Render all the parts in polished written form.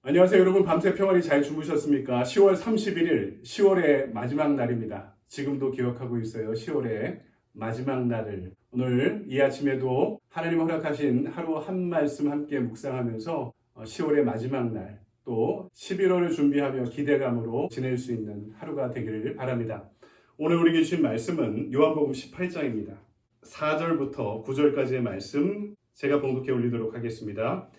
안녕하세요 여러분. 밤새 평안히 잘 주무셨습니까? 10월 31일 10월의 마지막 날입니다. 지금도 기억하고 있어요. 10월의 마지막 날을. 오늘 이 아침에도 하나님 허락하신 하루 한 말씀 함께 묵상하면서 10월의 마지막 날, 또 11월을 준비하며 기대감으로 지낼 수 있는 하루가 되기를 바랍니다. 오늘 우리에게 주신 말씀은 요한복음 18장입니다. 4절부터 9절까지의 말씀 제가 봉독해 올리도록 하겠습니다.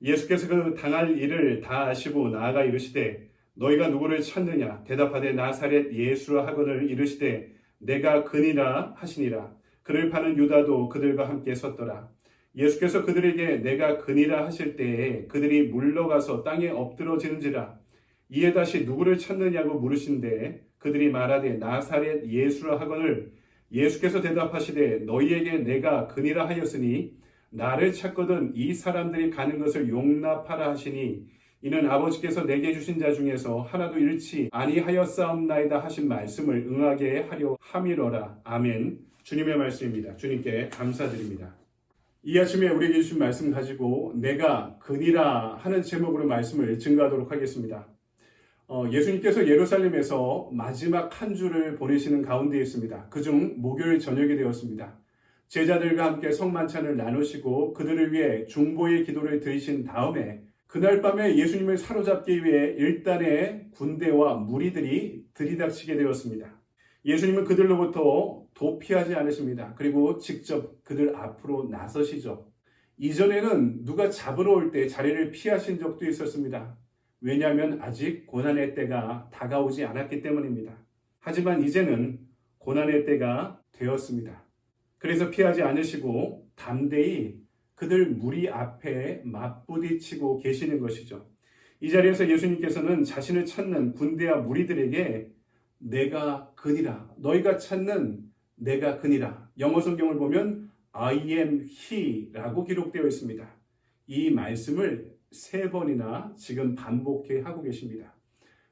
예수께서 그 당할 일을 다 아시고 나아가 이르시되 너희가 누구를 찾느냐 대답하되 나사렛 예수라 하거늘 이르시되 내가 그니라 하시니라. 그를 파는 유다도 그들과 함께 섰더라. 예수께서 그들에게 내가 그니라 하실 때에 그들이 물러가서 땅에 엎드러지는지라. 이에 다시 누구를 찾느냐고 물으신데 그들이 말하되 나사렛 예수라 하거늘 예수께서 대답하시되 너희에게 내가 그니라 하였으니 나를 찾거든 이 사람들이 가는 것을 용납하라 하시니 이는 아버지께서 내게 주신 자 중에서 하나도 잃지 아니하였사옵나이다 하신 말씀을 응하게 하려 함이로라. 아멘. 주님의 말씀입니다. 주님께 감사드립니다. 이 아침에 우리에게 주신 말씀 가지고 내가 그니라 하는 제목으로 말씀을 증거하도록 하겠습니다. 예수님께서 예루살렘에서 마지막 한 주를 보내시는 가운데 있습니다. 그중 목요일 저녁이 되었습니다. 제자들과 함께 성만찬을 나누시고 그들을 위해 중보의 기도를 드리신 다음에 그날 밤에 예수님을 사로잡기 위해 일단의 군대와 무리들이 들이닥치게 되었습니다. 예수님은 그들로부터 도피하지 않으십니다. 그리고 직접 그들 앞으로 나서시죠. 이전에는 누가 잡으러 올 때 자리를 피하신 적도 있었습니다. 왜냐하면 아직 고난의 때가 다가오지 않았기 때문입니다. 하지만 이제는 고난의 때가 되었습니다. 그래서 피하지 않으시고 담대히 그들 무리 앞에 맞부딪히고 계시는 것이죠. 이 자리에서 예수님께서는 자신을 찾는 군대와 무리들에게 내가 그니라, 너희가 찾는 내가 그니라. 영어 성경을 보면 I am he라고 기록되어 있습니다. 이 말씀을 3번이나 지금 반복해 하고 계십니다.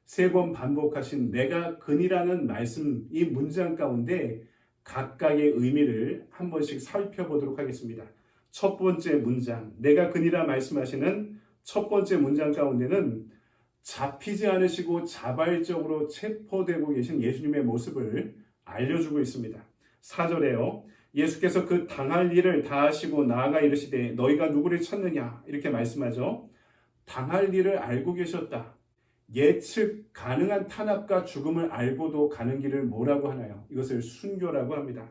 3번 반복하신 내가 그니라는 말씀, 이 문장 가운데 각각의 의미를 한 번씩 살펴보도록 하겠습니다. 첫 번째 문장, 내가 그니라 말씀하시는 첫 번째 문장 가운데는 잡히지 않으시고 자발적으로 체포되고 계신 예수님의 모습을 알려주고 있습니다. 4절에요. 예수께서 그 당할 일을 다 하시고 나아가 이르시되 너희가 누구를 찾느냐 이렇게 말씀하죠. 당할 일을 알고 계셨다. 예측 가능한 탄압과 죽음을 알고도 가는 길을 뭐라고 하나요? 이것을 순교라고 합니다.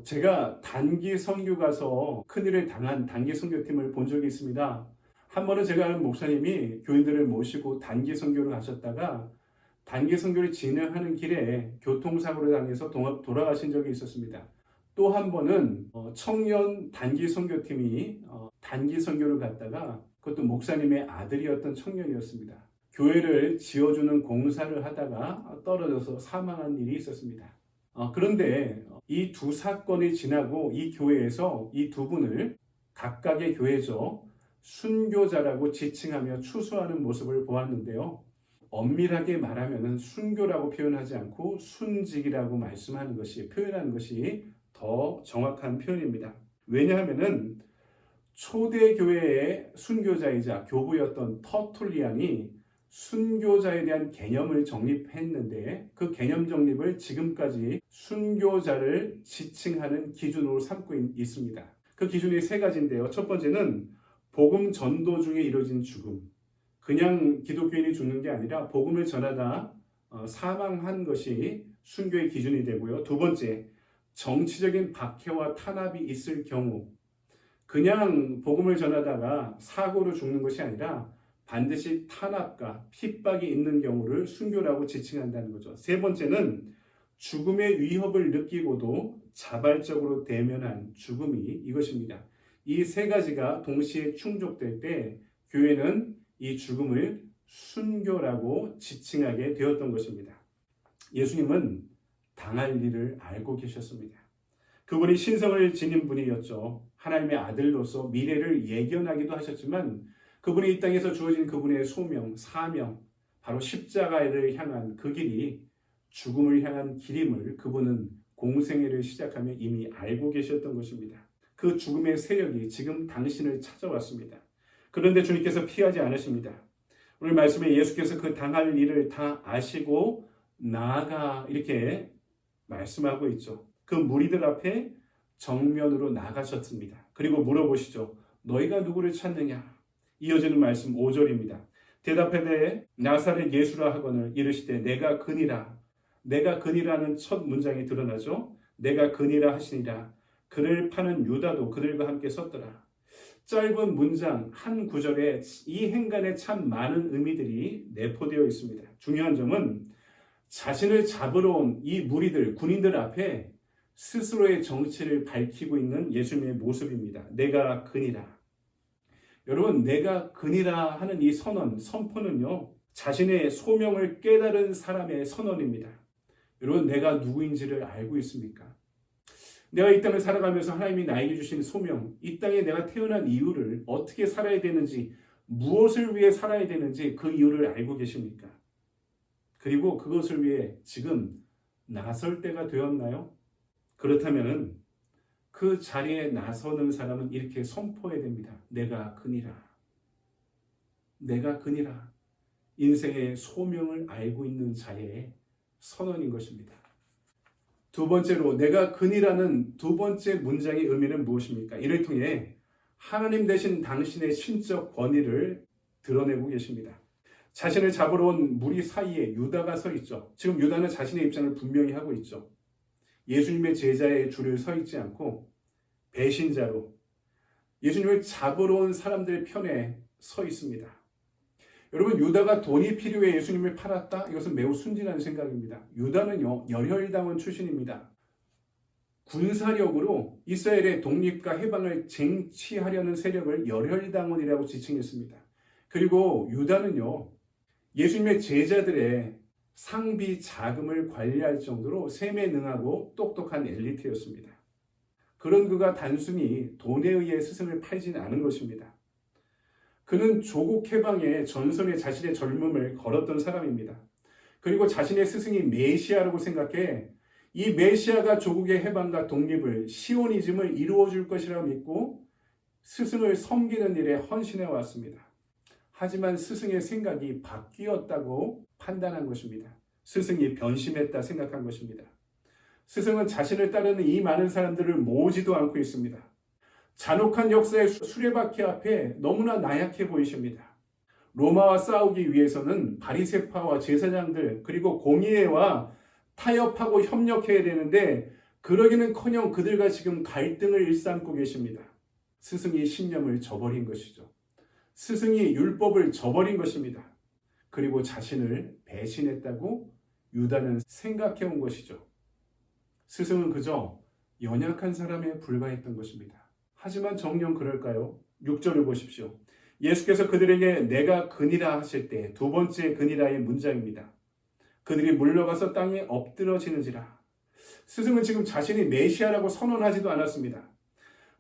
제가 단기 선교 가서 큰일을 당한 단기 선교팀을 본 적이 있습니다. 한 번은 제가 아는 목사님이 교인들을 모시고 단기 선교를 가셨다가 단기 선교를 진행하는 길에 교통사고를 당해서 돌아가신 적이 있었습니다. 또 한 번은 청년 단기 선교팀이 단기 선교를 갔다가 그것도 목사님의 아들이었던 청년이었습니다. 교회를 지어주는 공사를 하다가 떨어져서 사망한 일이 있었습니다. 그런데 이 두 사건이 지나고 이 교회에서 이 두 분을 각각의 교회죠, 순교자라고 지칭하며 추수하는 모습을 보았는데요. 엄밀하게 말하면 순교라고 표현하지 않고 순직이라고 표현하는 것이 더 정확한 표현입니다. 왜냐하면 초대교회의 순교자이자 교부였던 터툴리안이 순교자에 대한 개념을 정립했는데 그 개념 정립을 지금까지 순교자를 지칭하는 기준으로 삼고 있습니다. 그 기준이 3가지인데요. 첫 번째는 복음 전도 중에 이루어진 죽음. 그냥 기독교인이 죽는 게 아니라 복음을 전하다 사망한 것이 순교의 기준이 되고요. 두 번째, 정치적인 박해와 탄압이 있을 경우, 그냥 복음을 전하다가 사고로 죽는 것이 아니라 반드시 탄압과 핍박이 있는 경우를 순교라고 지칭한다는 거죠. 3번째는 죽음의 위협을 느끼고도 자발적으로 대면한 죽음이 이것입니다. 이 3가지가 동시에 충족될 때 교회는 이 죽음을 순교라고 지칭하게 되었던 것입니다. 예수님은 당할 일을 알고 계셨습니다. 그분이 신성을 지닌 분이었죠. 하나님의 아들로서 미래를 예견하기도 하셨지만 그분이 이 땅에서 주어진 그분의 소명, 사명, 바로 십자가를 향한 그 길이 죽음을 향한 길임을 그분은 공생애를 시작하며 이미 알고 계셨던 것입니다. 그 죽음의 세력이 지금 당신을 찾아왔습니다. 그런데 주님께서 피하지 않으십니다. 오늘 말씀에 예수께서 그 당할 일을 다 아시고 나아가 이렇게 말씀하고 있죠. 그 무리들 앞에 정면으로 나가셨습니다. 그리고 물어보시죠. 너희가 누구를 찾느냐? 이어지는 말씀 5절입니다. 대답하되 나사렛 예수라 하거늘 이르시되 내가 그니라. 내가 그니라는 첫 문장이 드러나죠. 내가 그니라 하시니라. 그를 파는 유다도 그들과 함께 섰더라. 짧은 문장 한 구절에 이 행간에 참 많은 의미들이 내포되어 있습니다. 중요한 점은 자신을 잡으러 온 이 무리들, 군인들 앞에 스스로의 정체를 밝히고 있는 예수님의 모습입니다. 내가 그니라. 여러분, 내가 그니라 하는 이 선포는요, 자신의 소명을 깨달은 사람의 선언입니다. 여러분, 내가 누구인지를 알고 있습니까? 내가 이 땅을 살아가면서 하나님이 나에게 주신 소명, 이 땅에 내가 태어난 이유를 어떻게 살아야 되는지, 무엇을 위해 살아야 되는지 그 이유를 알고 계십니까? 그리고 그것을 위해 지금 나설 때가 되었나요? 그렇다면 그 자리에 나서는 사람은 이렇게 선포해야 됩니다. 내가 그니라. 내가 그니라. 인생의 소명을 알고 있는 자의 선언인 것입니다. 두 번째로 내가 그니라는 두 번째 문장의 의미는 무엇입니까? 이를 통해 하나님 되신 당신의 신적 권위를 드러내고 계십니다. 자신을 잡으러 온 무리 사이에 유다가 서 있죠. 지금 유다는 자신의 입장을 분명히 하고 있죠. 예수님의 제자의 줄을 서 있지 않고 배신자로 예수님을 잡으러 온 사람들 편에 서 있습니다. 여러분, 유다가 돈이 필요해 예수님을 팔았다? 이것은 매우 순진한 생각입니다. 유다는요, 열혈당원 출신입니다. 군사력으로 이스라엘의 독립과 해방을 쟁취하려는 세력을 열혈당원이라고 지칭했습니다. 그리고 유다는요, 예수님의 제자들의 상비 자금을 관리할 정도로 셈에 능하고 똑똑한 엘리트였습니다. 그런 그가 단순히 돈에 의해 스승을 팔지는 않은 것입니다. 그는 조국 해방의 전선에 자신의 젊음을 걸었던 사람입니다. 그리고 자신의 스승이 메시아라고 생각해 이 메시아가 조국의 해방과 독립을, 시오니즘을 이루어줄 것이라 믿고 스승을 섬기는 일에 헌신해 왔습니다. 하지만 스승의 생각이 바뀌었다고 판단한 것입니다. 스승이 변심했다 생각한 것입니다. 스승은 자신을 따르는 이 많은 사람들을 모으지도 않고 있습니다. 잔혹한 역사의 수레바퀴 앞에 너무나 나약해 보이십니다. 로마와 싸우기 위해서는 바리새파와 제사장들 그리고 공의회와 타협하고 협력해야 되는데 그러기는커녕 그들과 지금 갈등을 일삼고 계십니다. 스승이 신념을 저버린 것이죠. 스승이 율법을 저버린 것입니다. 그리고 자신을 배신했다고 유다는 생각해 온 것이죠. 스승은 그저 연약한 사람에 불과했던 것입니다. 하지만 정녕 그럴까요? 6절을 보십시오. 예수께서 그들에게 내가 그니라 하실 때 두 번째 그니라의 문장입니다. 그들이 물러가서 땅에 엎드러지는지라. 스승은 지금 자신이 메시아라고 선언하지도 않았습니다.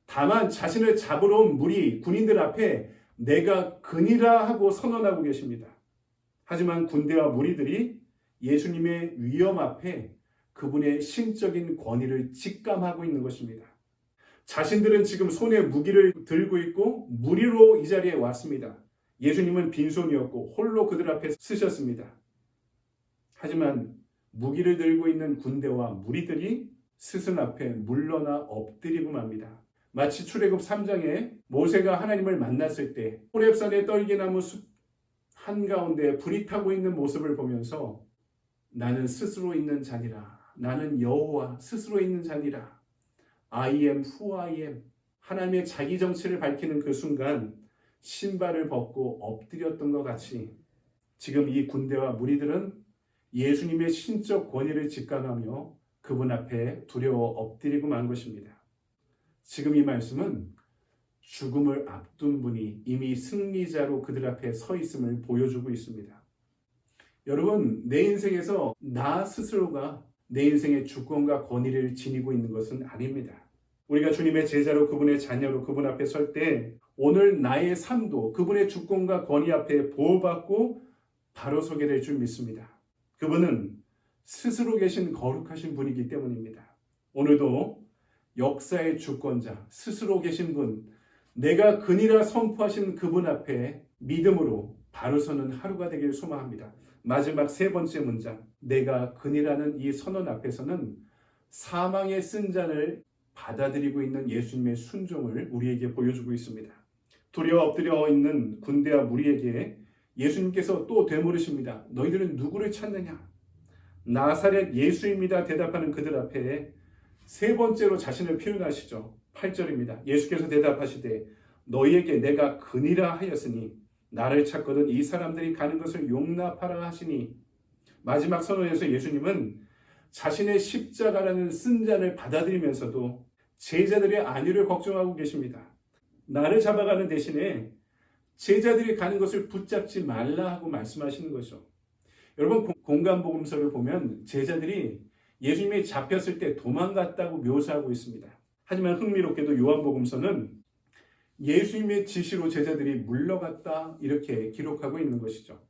다만 자신을 잡으러 온 무리 군인들 앞에 내가 그니라 하고 선언하고 계십니다. 하지만 군대와 무리들이 예수님의 위엄 앞에 그분의 신적인 권위를 직감하고 있는 것입니다. 자신들은 지금 손에 무기를 들고 있고 무리로 이 자리에 왔습니다. 예수님은 빈손이었고 홀로 그들 앞에 서셨습니다. 하지만 무기를 들고 있는 군대와 무리들이 스승 앞에 물러나 엎드리고 맙니다. 마치 출애굽 3장에 모세가 하나님을 만났을 때 호렙산의 떨기나무 숲 한가운데 불이 타고 있는 모습을 보면서 나는 스스로 있는 자니라. 나는 여호와 스스로 있는 자니라. I am who I am. 하나님의 자기 정체를 밝히는 그 순간 신발을 벗고 엎드렸던 것 같이 지금 이 군대와 무리들은 예수님의 신적 권위를 직감하며 그분 앞에 두려워 엎드리고 만 것입니다. 지금 이 말씀은 죽음을 앞둔 분이 이미 승리자로 그들 앞에 서 있음을 보여주고 있습니다. 여러분, 내 인생에서 나 스스로가 내 인생의 주권과 권위를 지니고 있는 것은 아닙니다. 우리가 주님의 제자로 그분의 자녀로 그분 앞에 설 때 오늘 나의 삶도 그분의 주권과 권위 앞에 보호받고 바로 서게 될 줄 믿습니다. 그분은 스스로 계신 거룩하신 분이기 때문입니다. 오늘도 역사의 주권자, 스스로 계신 분, 내가 그니라 선포하신 그분 앞에 믿음으로 바로 서는 하루가 되길 소망합니다. 마지막 세 번째 문장, 내가 그니라는 이 선언 앞에서는 사망의 쓴 잔을 받아들이고 있는 예수님의 순종을 우리에게 보여주고 있습니다. 두려워 엎드려 있는 군대와 무리에게 예수님께서 또 되물으십니다. 너희들은 누구를 찾느냐? 나사렛 예수입니다. 대답하는 그들 앞에 세 번째로 자신을 표현하시죠. 8절입니다. 예수께서 대답하시되 너희에게 내가 그니라 하였으니 나를 찾거든 이 사람들이 가는 것을 용납하라 하시니, 마지막 선언에서 예수님은 자신의 십자가라는 쓴 잔을 받아들이면서도 제자들의 안위를 걱정하고 계십니다. 나를 잡아가는 대신에 제자들이 가는 것을 붙잡지 말라 하고 말씀하시는 거죠. 여러분, 공간복음서를 보면 제자들이 예수님이 잡혔을 때 도망갔다고 묘사하고 있습니다. 하지만 흥미롭게도 요한복음서는 예수님의 지시로 제자들이 물러갔다 이렇게 기록하고 있는 것이죠.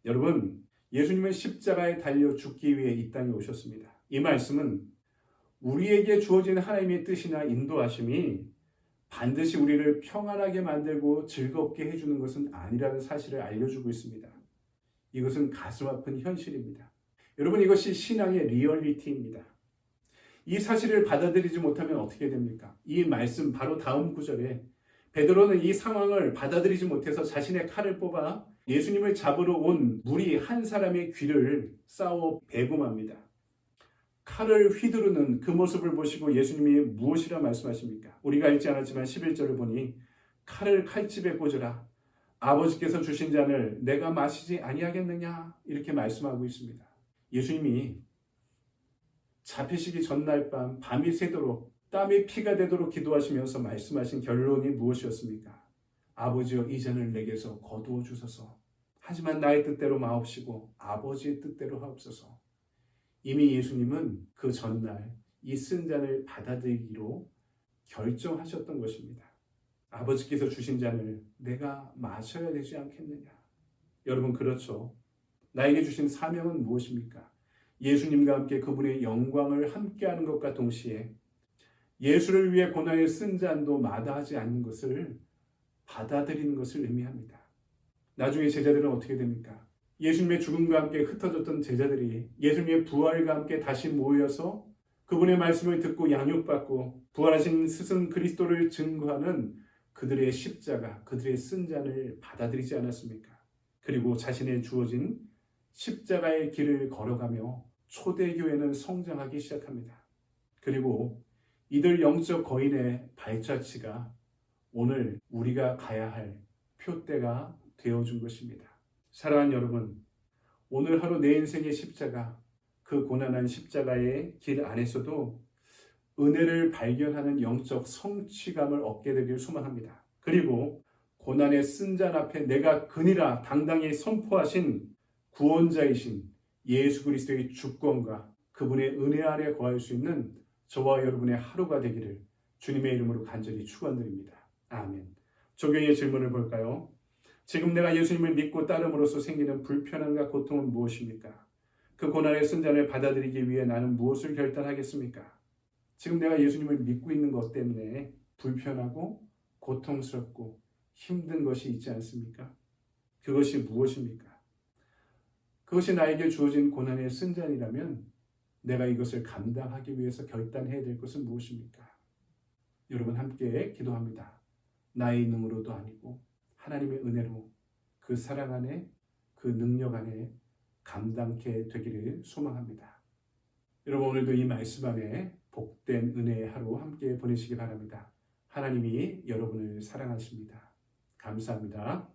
여러분, 예수님은 십자가에 달려 죽기 위해 이 땅에 오셨습니다. 이 말씀은 우리에게 주어진 하나님의 뜻이나 인도하심이 반드시 우리를 평안하게 만들고 즐겁게 해주는 것은 아니라는 사실을 알려주고 있습니다. 이것은 가슴 아픈 현실입니다. 여러분, 이것이 신앙의 리얼리티입니다. 이 사실을 받아들이지 못하면 어떻게 됩니까? 이 말씀 바로 다음 구절에 베드로는 이 상황을 받아들이지 못해서 자신의 칼을 뽑아 예수님을 잡으러 온 무리 한 사람의 귀를 싸워 배금합니다. 칼을 휘두르는 그 모습을 보시고 예수님이 무엇이라 말씀하십니까? 우리가 읽지 않았지만 11절을 보니 칼을 칼집에 꽂으라. 아버지께서 주신 잔을 내가 마시지 아니하겠느냐? 이렇게 말씀하고 있습니다. 예수님이 잡히시기 전날 밤이 새도록 땀이 피가 되도록 기도하시면서 말씀하신 결론이 무엇이었습니까? 아버지여, 이 잔을 내게서 거두어 주소서. 하지만 나의 뜻대로 마옵시고 아버지의 뜻대로 하옵소서. 이미 예수님은 그 전날 이 쓴 잔을 받아들이기로 결정하셨던 것입니다. 아버지께서 주신 잔을 내가 마셔야 되지 않겠느냐? 여러분, 그렇죠. 나에게 주신 사명은 무엇입니까? 예수님과 함께 그분의 영광을 함께하는 것과 동시에 예수를 위해 고난을 쓴 잔도 마다하지 않는 것을 받아들이는 것을 의미합니다. 나중에 제자들은 어떻게 됩니까? 예수님의 죽음과 함께 흩어졌던 제자들이 예수님의 부활과 함께 다시 모여서 그분의 말씀을 듣고 양육받고 부활하신 스승 그리스도를 증거하는 그들의 십자가, 그들의 쓴 잔을 받아들이지 않았습니까? 그리고 자신의 주어진 십자가의 길을 걸어가며 초대교회는 성장하기 시작합니다. 그리고 이들 영적 거인의 발자취가 오늘 우리가 가야 할 표대가 되어준 것입니다. 사랑하는 여러분, 오늘 하루 내 인생의 십자가, 그 고난한 십자가의 길 안에서도 은혜를 발견하는 영적 성취감을 얻게 되길 소망합니다. 그리고 고난의 쓴 잔 앞에 내가 그니라 당당히 선포하신 구원자이신 예수 그리스도의 주권과 그분의 은혜 아래 거할 수 있는 저와 여러분의 하루가 되기를 주님의 이름으로 간절히 축원드립니다. 아멘. 적용의 질문을 볼까요? 지금 내가 예수님을 믿고 따름으로써 생기는 불편함과 고통은 무엇입니까? 그 고난의 쓴 잔을 받아들이기 위해 나는 무엇을 결단하겠습니까? 지금 내가 예수님을 믿고 있는 것 때문에 불편하고 고통스럽고 힘든 것이 있지 않습니까? 그것이 무엇입니까? 그것이 나에게 주어진 고난의 쓴 잔이라면 내가 이것을 감당하기 위해서 결단해야 될 것은 무엇입니까? 여러분, 함께 기도합니다. 나의 능으로도 아니고 하나님의 은혜로 그 사랑 안에, 그 능력 안에 감당케 되기를 소망합니다. 여러분, 오늘도 이 말씀 안에 복된 은혜의 하루 함께 보내시기 바랍니다. 하나님이 여러분을 사랑하십니다. 감사합니다.